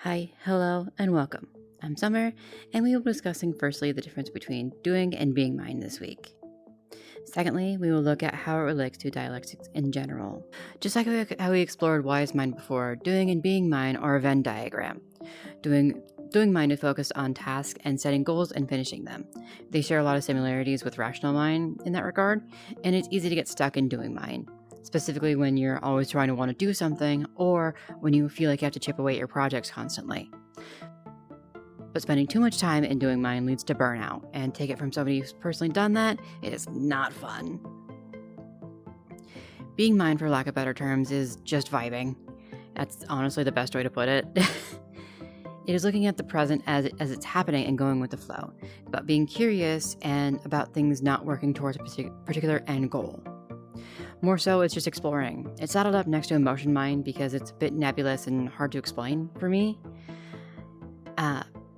Hi, hello, and welcome. I'm Summer, and we will be discussing firstly the difference between doing and being mind this week. Secondly, we will look at how it relates to dialectics in general. Just like how we explored wise mind before, doing and being mind are a Venn diagram. Doing mind is focused on tasks and setting goals and finishing them. They share a lot of similarities with rational mind in that regard, and it's easy to get stuck in doing mind, specifically when you're always trying to want to do something or when you feel like you have to chip away at your projects constantly. But spending too much time in doing mind leads to burnout, and take it from somebody who's personally done that, it is not fun. Being mind, for lack of better terms, is just vibing. That's honestly the best way to put it. It is looking at the present as it's happening and going with the flow, about being curious and about things not working towards a particular end goal. More so, it's just exploring. It's saddled up next to emotion mind because it's a bit nebulous and hard to explain for me.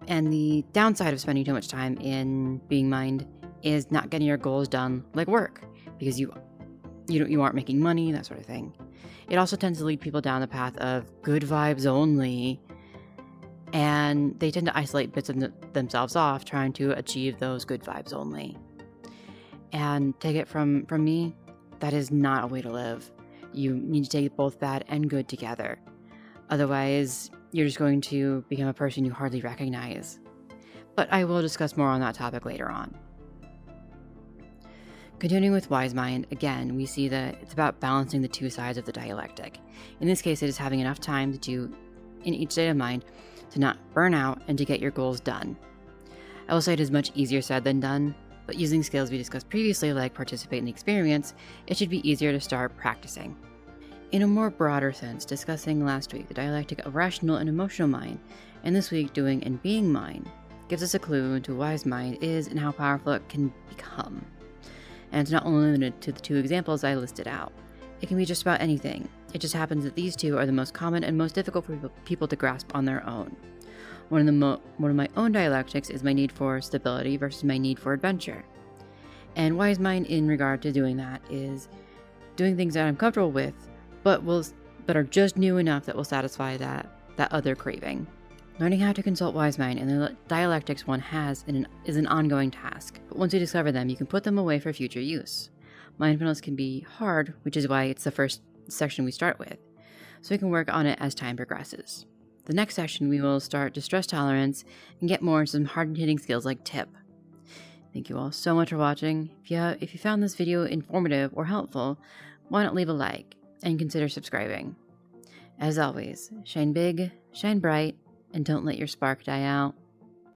And the downside of spending too much time in being mind is not getting your goals done, like work, because you aren't making money, that sort of thing. It also tends to lead people down the path of good vibes only, and they tend to isolate bits of themselves off trying to achieve those good vibes only. And take it from me, that is not a way to live. You need to take both bad and good together. Otherwise, you're just going to become a person you hardly recognize. But I will discuss more on that topic later on. Continuing with wise mind, again, we see that it's about balancing the two sides of the dialectic. In this case, it is having enough time to do in each state of mind to not burn out and to get your goals done. I will say it is much easier said than done, but using skills we discussed previously, like participate in the experience, it should be easier to start practicing. In a more broader sense, discussing last week the dialectic of rational and emotional mind, and this week doing and being mind, gives us a clue into wise mind is and how powerful it can become. And it's not only limited to the two examples I listed out. It can be just about anything. It just happens that these two are the most common and most difficult for people to grasp on their own. One of my own dialectics is my need for stability versus my need for adventure. And wise mind in regard to doing that is doing things that I'm comfortable with, but are just new enough that will satisfy that other craving. Learning how to consult wise mind and the dialectics one has is an ongoing task, but once you discover them, you can put them away for future use. Mindfulness can be hard, which is why it's the first section we start with, so we can work on it as time progresses. The next section, we will start distress tolerance and get more into some hard-hitting skills like tip. Thank you all so much for watching. If you found this video informative or helpful, why not leave a like and consider subscribing. As always, shine big, shine bright, and don't let your spark die out.